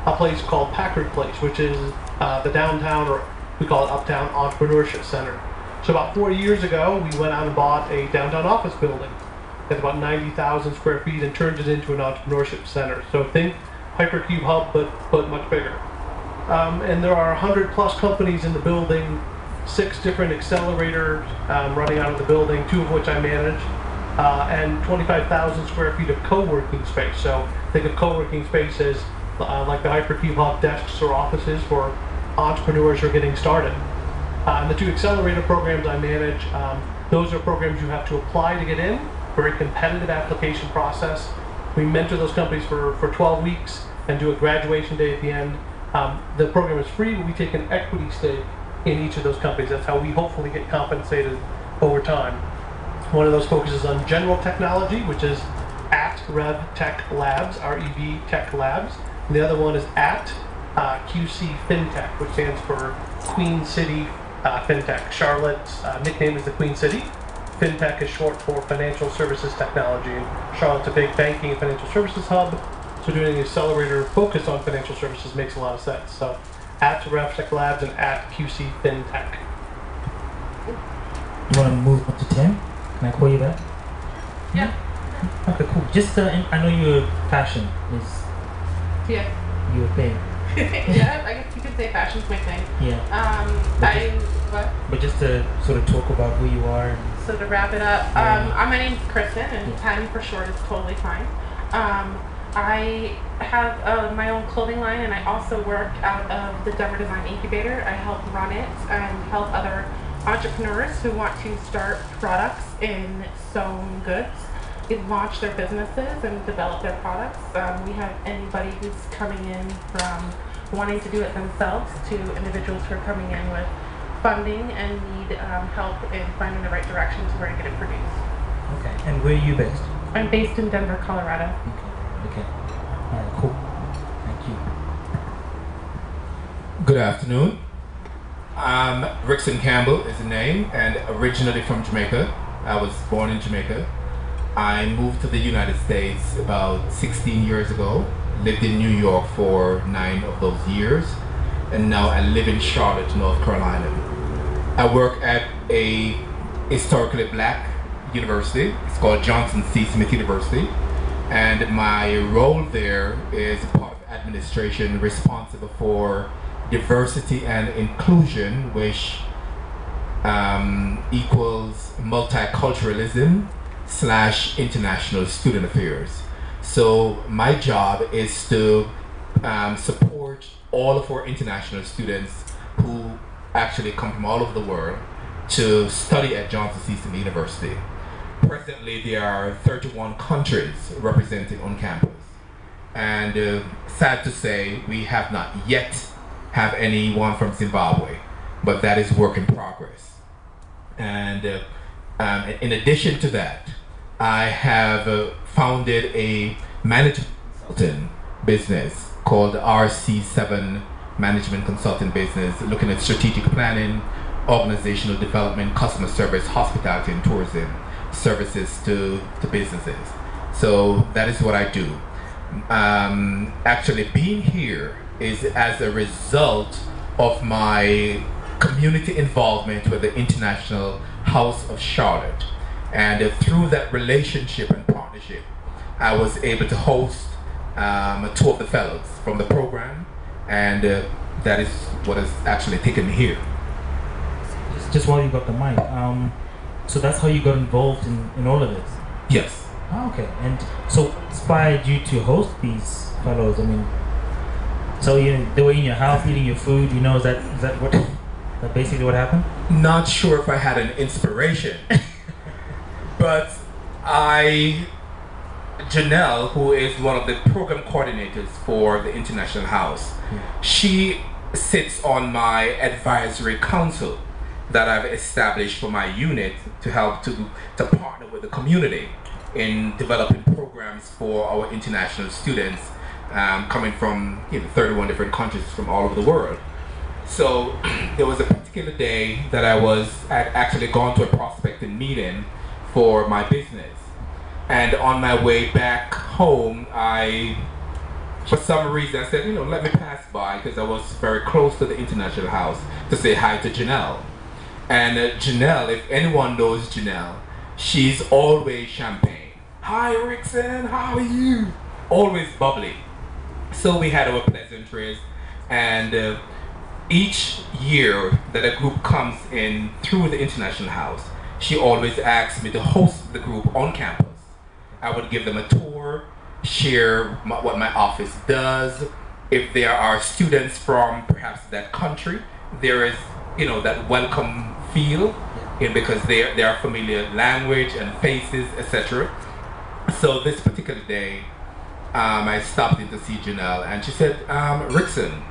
a place called Packard Place, which is the downtown, or we call it Uptown Entrepreneurship Center. So about 4 years ago, we went out and bought a downtown office building. It's about 90,000 square feet and turned it into an entrepreneurship center. So think Hypercube Hub, but much bigger. And there are 100 plus companies in the building, 6 different accelerators running out of the building, 2 of which I manage, and 25,000 square feet of co-working space. So think of co-working space as like the Hypercube Hub desks or offices for entrepreneurs who are getting started. And the 2 accelerator programs I manage, those are programs you have to apply to get in, very competitive application process. We mentor those companies for 12 weeks and do a graduation day at the end. The program is free, but we take an equity stake in each of those companies. That's how we hopefully get compensated over time. One of those focuses on general technology, which is at Rev Tech Labs, REV Tech Labs. And the other one is at QC FinTech, which stands for Queen City FinTech. Charlotte's nickname is the Queen City. FinTech is short for Financial Services Technology, and Charlotte's a big banking and financial services hub, so doing an accelerator focused on financial services makes a lot of sense. So at Rev Tech Labs and at QC FinTech. You want to move up to Tim? Can I call you back? Yeah. Okay, cool. Just, I know your passion is your thing. Yeah, I guess you could say fashion's my thing. Yeah. What? But just to sort of talk about who you are. So to wrap it up, my name's Kristen, and 10 for short is totally fine. I have my own clothing line, and I also work out of the Denver Design Incubator. I help run it and help other entrepreneurs who want to start products in sewn goods, launch their businesses and develop their products. We have anybody who's coming in from wanting to do it themselves to individuals who are coming in with funding and need help in finding the right direction to where to get it produced. Okay. And where are you based? I'm based in Denver, Colorado. Okay. All right, cool. Thank you. Good afternoon. Rickson Campbell is the name, and originally from Jamaica. I was born in Jamaica. I moved to the United States about 16 years ago, lived in New York for 9 of those years, and now I live in Charlotte, North Carolina. I work at a historically black university. It's called Johnson C. Smith University, and my role there is part of administration responsible for diversity and inclusion, which equals multiculturalism / international student affairs. So my job is to support all of our international students who actually come from all over the world to study at Johnson C. Smith University. Presently, there are 31 countries represented on campus. And sad to say, we have not yet have anyone from Zimbabwe, but that is work in progress. And in addition to that, I have founded a management consulting business called RC7 Management Consulting Business, looking at strategic planning, organizational development, customer service, hospitality, and tourism services to businesses. So that is what I do. Actually, being here is as a result of my community involvement with the International House of Charlotte. And through that relationship and partnership, I was able to host 2 of the fellows from the program, and that is what has actually taken me here. Just while you got the mic, so that's how you got involved in all of this? Yes. Oh, okay. And so what inspired you to host these fellows? I mean, so they were in your house eating your food, is that what, that basically what happened? Not sure if I had an inspiration, but Janelle, who is one of the program coordinators for the International House, she sits on my advisory council that I've established for my unit to help to partner with the community in developing programs for our international students coming from 31 different countries from all over the world. So there was a particular day that I'd actually gone to a prospecting meeting for my business. And on my way back home, I For some reason, I said, let me pass by because I was very close to the International House to say hi to Janelle. And Janelle, if anyone knows Janelle, she's always champagne. Hi, Rickson, how are you? Always bubbly. So we had our pleasantries, and each year that a group comes in through the International House, she always asks me to host the group on campus. I would give them a tour, share what my office does. If there are students from perhaps that country, there is, that welcome feel, because they are familiar language and faces, etc. So this particular day, I stopped in to see Janelle, and she said, Rickson,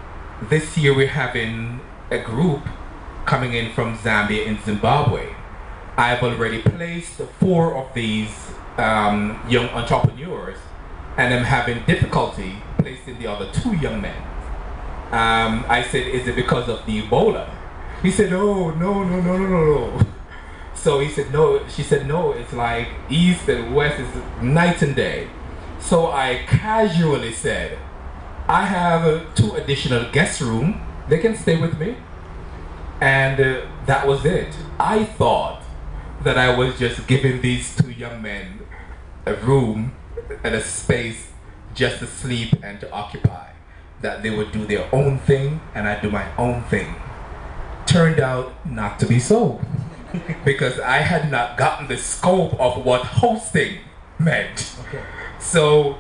this year we're having a group coming in from Zambia and Zimbabwe. I've already placed 4 of these young entrepreneurs, and I'm having difficulty placing the other 2 young men. I said, is it because of the Ebola? He said, oh, no. So he said, no. She said, no, it's like East and West is night and day. So I casually said, I have 2 additional guest rooms. They can stay with me. And that was it. I thought that I was just giving these 2 young men a room and a space just to sleep and to occupy. That they would do their own thing and I do my own thing. Turned out not to be so. Because I had not gotten the scope of what hosting meant. Okay. So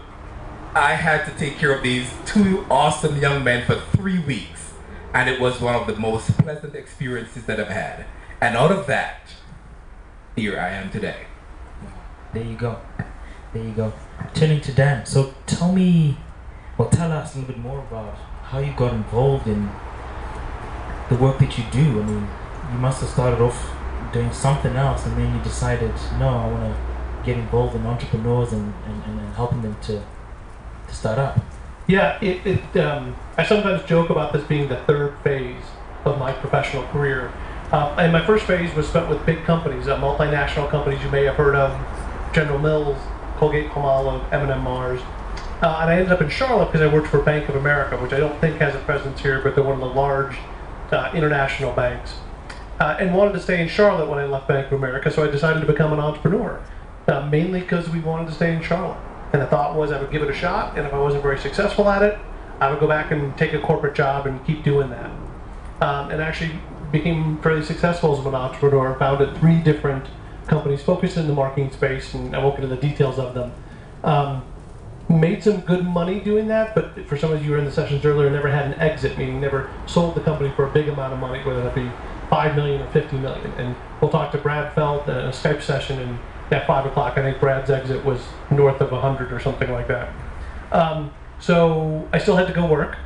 I had to take care of these 2 awesome young men for 3 weeks. And it was one of the most pleasant experiences that I've had. And out of that, here I am today. There you go. There you go. Turning to Dan. So tell us a little bit more about how you got involved in the work that you do. I mean, you must have started off doing something else and then you decided, no, I want to get involved in entrepreneurs and helping them to start up. Yeah, I sometimes joke about this being the 3rd phase of my professional career. And my first phase was spent with big companies, multinational companies you may have heard of, General Mills, Colgate-Palmolive, M&M Mars. And I ended up in Charlotte because I worked for Bank of America, which I don't think has a presence here, but they're one of the large international banks. And wanted to stay in Charlotte when I left Bank of America, so I decided to become an entrepreneur, mainly because we wanted to stay in Charlotte. And the thought was I would give it a shot, and if I wasn't very successful at it, I would go back and take a corporate job and keep doing that. And actually became fairly successful as an entrepreneur, founded 3 different companies focused in the marketing space, and I won't get into the details of them. Made some good money doing that, but for some of you who were in the sessions earlier, never had an exit, meaning never sold the company for a big amount of money, whether that be 5 million or 50 million. And we'll talk to Brad Felt in a Skype session, and at 5 o'clock, I think Brad's exit was north of 100 or something like that. So I still had to go work,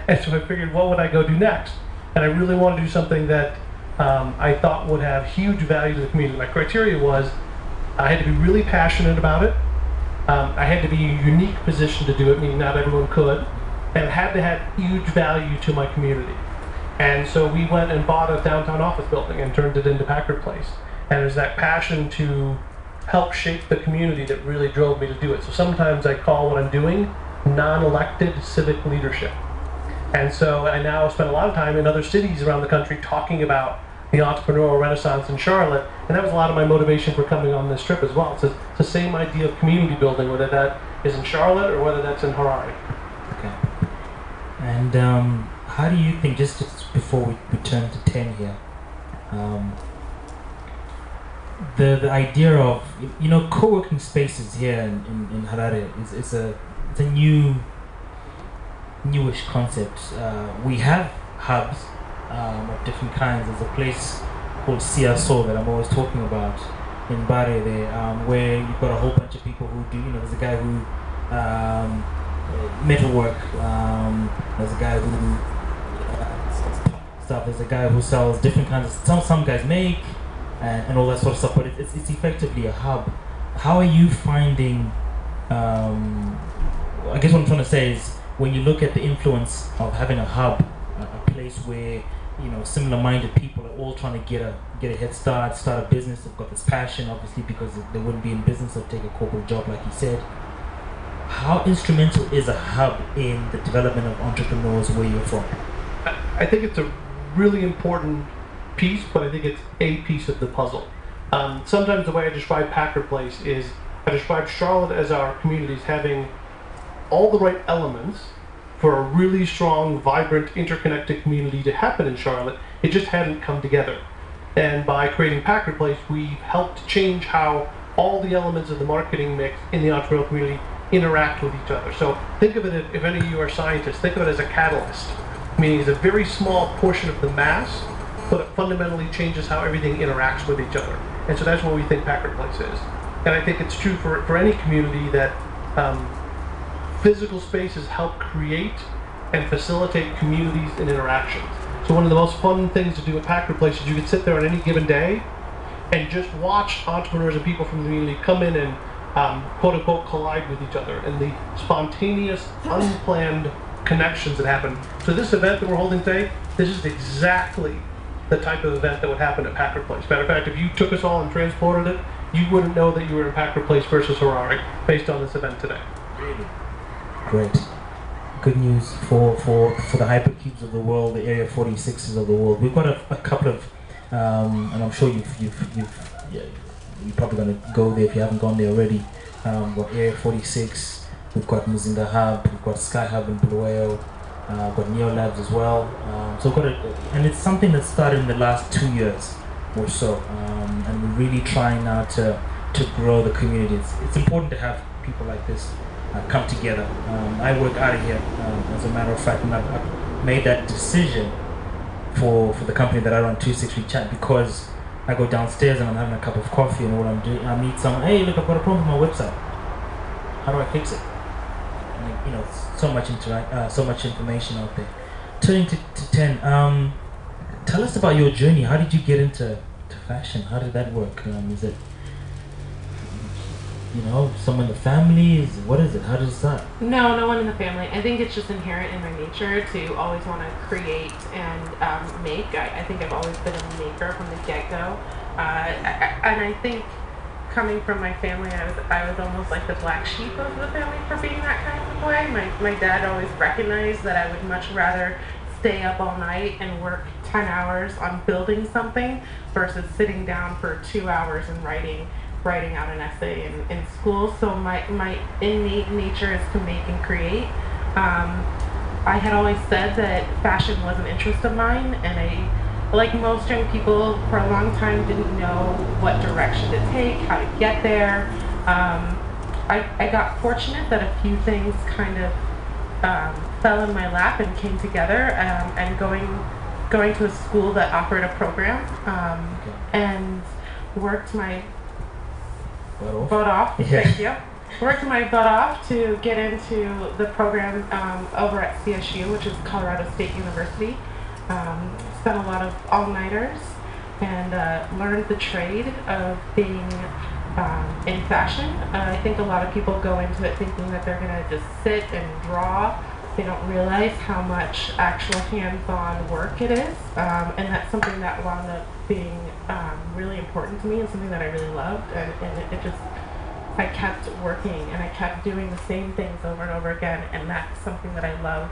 and so I figured, what would I go do next? And I really want to do something that I thought would have huge value to the community. My criteria was I had to be really passionate about it. I had to be in a unique position to do it, meaning not everyone could, and it had to have huge value to my community. And so we went and bought a downtown office building and turned it into Packard Place. And there's that passion to help shape the community that really drove me to do it. So sometimes I call what I'm doing non-elected civic leadership. And so I now spend a lot of time in other cities around the country talking about the entrepreneurial renaissance in Charlotte, and that was a lot of my motivation for coming on this trip as well. It's the same idea of community building, whether that is in Charlotte or whether that's in Harare. Okay. And how do you think, just before we turn to 10 here, the idea of, co-working spaces here in Harare is a newish concept. We have hubs of different kinds. There's a place called CSO that I'm always talking about in Bari there, where you've got a whole bunch of people who do, there's a guy who metalwork, there's a guy who stuff, there's a guy who sells different kinds of, some guys make and all that sort of stuff, but it's effectively a hub. How are you finding, I guess what I'm trying to say is, when you look at the influence of having a hub, a place where similar-minded people are all trying to get a head start a business, they've got this passion, obviously, because they wouldn't be in business or take a corporate job, like you said. How instrumental is a hub in the development of entrepreneurs where you're from? I think it's a really important piece, but I think it's a piece of the puzzle. Sometimes the way I describe Packard Place is I describe Charlotte as our community as having all the right elements for a really strong, vibrant, interconnected community to happen in Charlotte. It just hadn't come together. And by creating Packard Place, we helped change how all the elements of the marketing mix in the entrepreneurial community interact with each other. So think of it, if any of you are scientists, think of it as a catalyst, meaning it's a very small portion of the mass, but it fundamentally changes how everything interacts with each other. And so that's what we think Packard Place is. And I think it's true for any community that physical spaces help create and facilitate communities and interactions. So one of the most fun things to do at Packard Place is you can sit there on any given day and just watch entrepreneurs and people from the community come in and quote unquote collide with each other, and the spontaneous, unplanned connections that happen. So this event that we're holding today, this is exactly the type of event that would happen at Packard Place. Matter of fact, if you took us all and transported it, you wouldn't know that you were in Packard Place versus Harare based on this event today. Great. Good news for the Hypercubes of the world, the Area 46s of the world. We've got a couple of, and I'm sure you're probably going to go there if you haven't gone there already. We've got Area 46, we've got Muzinda Hub, we've got Sky Hub in Bulawayo, we've got Neo Labs as well. So we've got and it's something that started in the last 2 years or so, and we're really trying now to grow the community. It's important to have people like this come together. I work out of here, as a matter of fact, and I've made that decision for the company that I run, 263 Chat, because I go downstairs and I'm having a cup of coffee, and what I'm doing, I meet someone, hey, look, I've got a problem with my website. How do I fix it? And, you know, so much information out there. Turning to 10, tell us about your journey. How did you get into fashion? How did that work? Is it, you know, someone in the family? What is it? How does that? No one in the family. I think it's just inherent in my nature to always want to create and make. I think I've always been a maker from the get-go. And I think coming from my family, I was almost like the black sheep of the family for being that kind of way. My dad always recognized that I would much rather stay up all night and work 10 hours on building something versus sitting down for 2 hours and writing out an essay in school. So my innate nature is to make and create. I had always said that fashion was an interest of mine, and I, like most young people, for a long time didn't know what direction to take, how to get there. I got fortunate that a few things kind of fell in my lap and came together, and going to a school that offered a program, and worked my butt off. Yeah. Thank you. Worked my butt off to get into the program over at CSU, which is Colorado State University. Spent a lot of all-nighters and learned the trade of being in fashion. I think a lot of people go into it thinking that they're going to just sit and draw. They don't realize how much actual hands-on work it is, and that's something that wound up being really important to me and something that I really loved, and I kept working and I kept doing the same things over and over again, and that's something that I love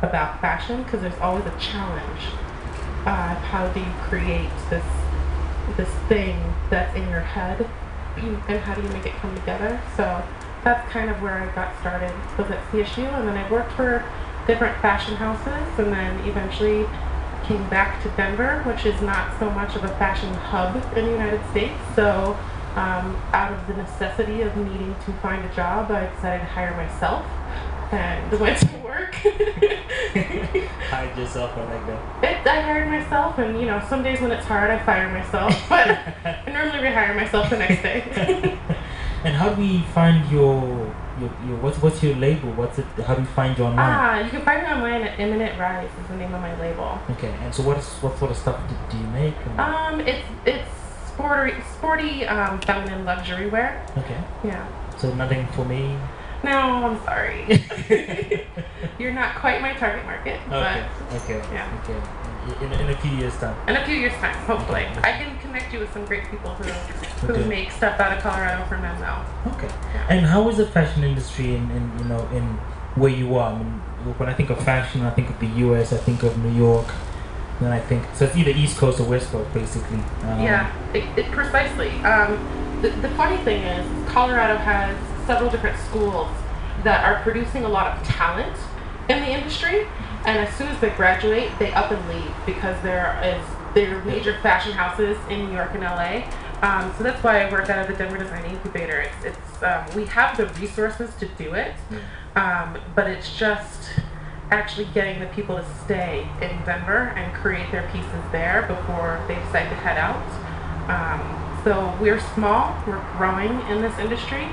about fashion, because there's always a challenge. How do you create this thing that's in your head, and how do you make it come together? So that's kind of where I got started, was at CSU, and then I worked for different fashion houses, and then eventually came back to Denver, which is not so much of a fashion hub in the United States. So out of the necessity of needing to find a job, I decided to hire myself and went to work. Hired yourself, I like that. I hired myself, and you know, some days when it's hard, I fire myself, but I normally rehire myself the next day. And how do we find your what's your label? How do we find you online? You can find me online at Imminent Rise is the name of my label. Okay, and so what sort of stuff do you make? It's sporty feminine luxury wear. Okay. Yeah. So nothing for me? No, I'm sorry. You're not quite my target market. Okay. But Okay. Yeah. Okay. In a few years' time. In a few years' time, hopefully. I can connect you with some great people who who make stuff out of Colorado for men now. Okay. Yeah. And how is the fashion industry in where you are? I mean, when I think of fashion, I think of the U.S., I think of New York. Then I think, so it's either East Coast or West Coast, basically. Yeah, precisely. The funny thing is, Colorado has several different schools that are producing a lot of talent in the industry, and as soon as they graduate, they up and leave because there are major fashion houses in New York and LA. So that's why I work out of the Denver Design Incubator. It's we have the resources to do it, but it's just actually getting the people to stay in Denver and create their pieces there before they decide to head out. So we're small, we're growing in this industry.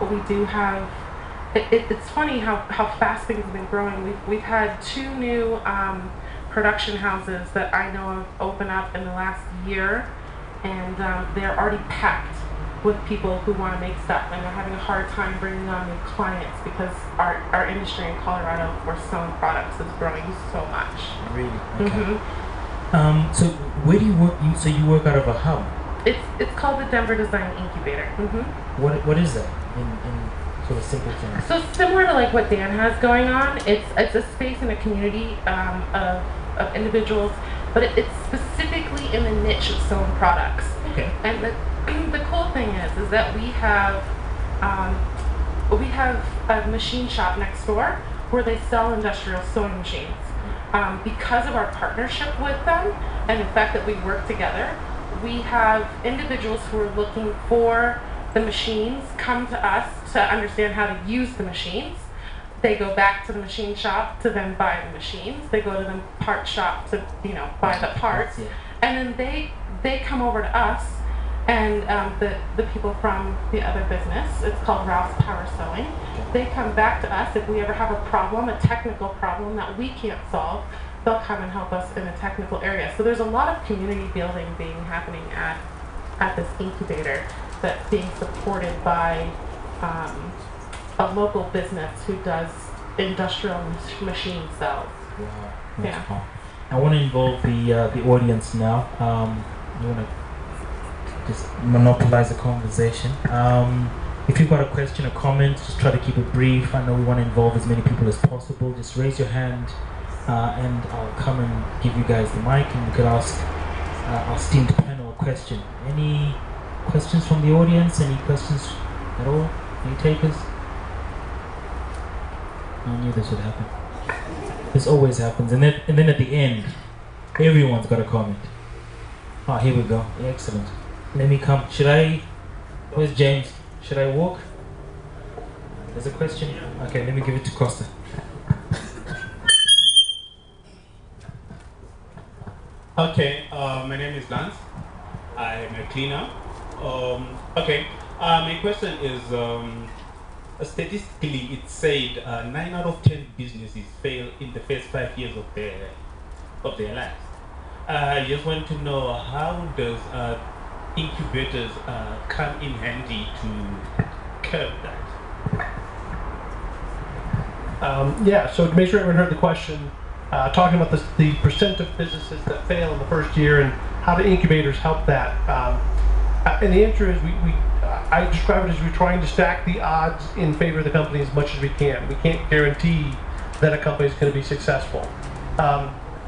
We do have, it's funny how fast things have been growing. We've had 2 new production houses that I know of open up in the last year, and they're already packed with people who want to make stuff, and they're having a hard time bringing on new clients because our industry in Colorado for sewing products is growing so much. Really? Okay. So where do you work? You work out of a hub? It's called the Denver Design Incubator. What is that in sort of simple terms? So similar to like what Dan has going on, it's a space and a community of individuals, but it's specifically in the niche of sewing products. Okay. And the cool thing is that we have a machine shop next door where they sell industrial sewing machines. Because of our partnership with them and the fact that we work together, we have individuals who are looking for the machines come to us to understand how to use the machines. They go back to the machine shop to then buy the machines. They go to the part shop to buy the parts, and then they come over to us. And the people from the other business, it's called Ralph's Power Sewing, they come back to us if we ever have a problem, a technical problem that we can't solve. They'll come and help us in a technical area. So there's a lot of community building happening at this incubator that's being supported by a local business who does industrial machine cells. Wow, yeah. Cool. I want to involve the audience now. You want to just monopolize the conversation. If you've got a question or comment, just try to keep it brief. I know we want to involve as many people as possible. Just raise your hand and I'll come and give you guys the mic and you could ask our esteemed panel a question. Any questions from the audience? Any questions at all? Any takers? I knew this would happen. This always happens. And then at the end, everyone's got a comment. Ah, here we go. Excellent. Let me come. Where's James? Should I walk? There's a question. Okay, let me give it to Costa. Okay, my name is Lance. I am a cleaner. My question is, statistically it's said 9 out of 10 businesses fail in the first 5 years of their lives. I just want to know, how does incubators come in handy to curb that? So to make sure everyone heard the question, talking about the percent of businesses that fail in the first year and how do incubators help that. And the answer is I describe it as we're trying to stack the odds in favor of the company as much as we can. We can't guarantee that a company is going to be successful.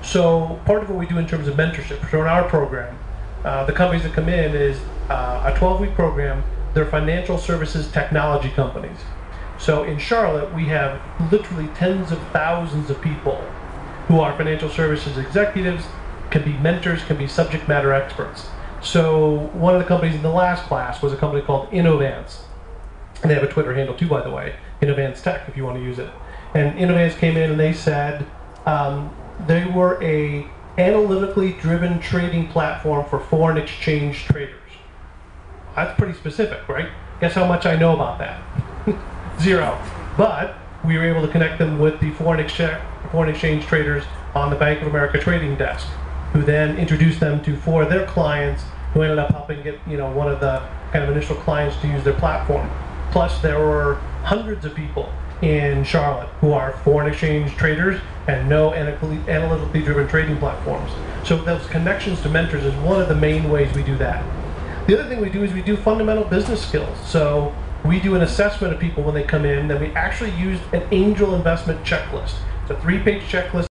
So part of what we do in terms of mentorship, so in our program, the companies that come in is a 12-week program. They're financial services technology companies. So in Charlotte, we have literally tens of thousands of people who are financial services executives, can be mentors, can be subject matter experts. So one of the companies in the last class was a company called Innovance. And they have a Twitter handle too, by the way, Innovance Tech, if you want to use it. And Innovance came in and they said they were a analytically driven trading platform for foreign exchange traders. That's pretty specific, right? Guess how much I know about that? 0. But we were able to connect them with the foreign exchange traders on the Bank of America trading desk, who then introduced them to 4 of their clients, who ended up helping get one of the kind of initial clients to use their platform. Plus, there were hundreds of people in Charlotte who are foreign exchange traders and no analytically driven trading platforms. So those connections to mentors is one of the main ways we do that. The other thing we do is we do fundamental business skills. So we do an assessment of people when they come in, then we actually use an angel investment checklist. It's a 3-page checklist